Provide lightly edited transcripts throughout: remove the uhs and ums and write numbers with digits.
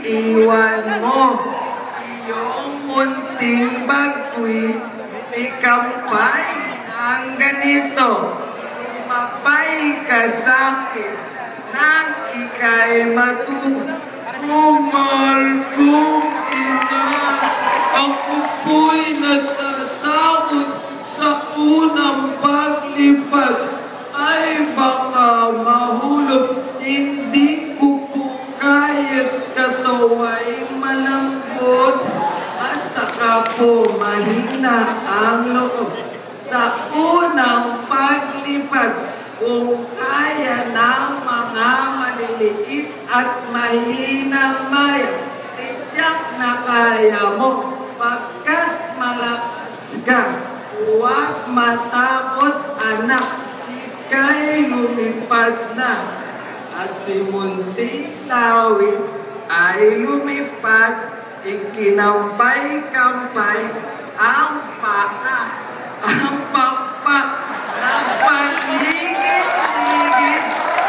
iwan mo iyong munting bagwis, ikampay ang ganito. Sumabay ka sa'kin nang ika'y matuto. Mahal kong ina, ako po'y natatakot sa unang paglipad. Ay baka mahulog, hindi ko po kaya't katawa'y malambot. At saka po mahina ang loob sa unang paglipad. Kung kaya ng mga maliliit at mahinang maya, tiyak na kaya mo pagkat malakas ka. Huwag matakot anak, ika'y lumipad na. At si munting lawit ay lumipad, ikinampay-kampay ang paa, ang pakpak ng paligid-ligid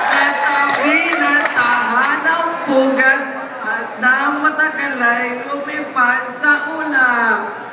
na tabi na tahanang pugat at nang matagal ay lumipad sa ulap.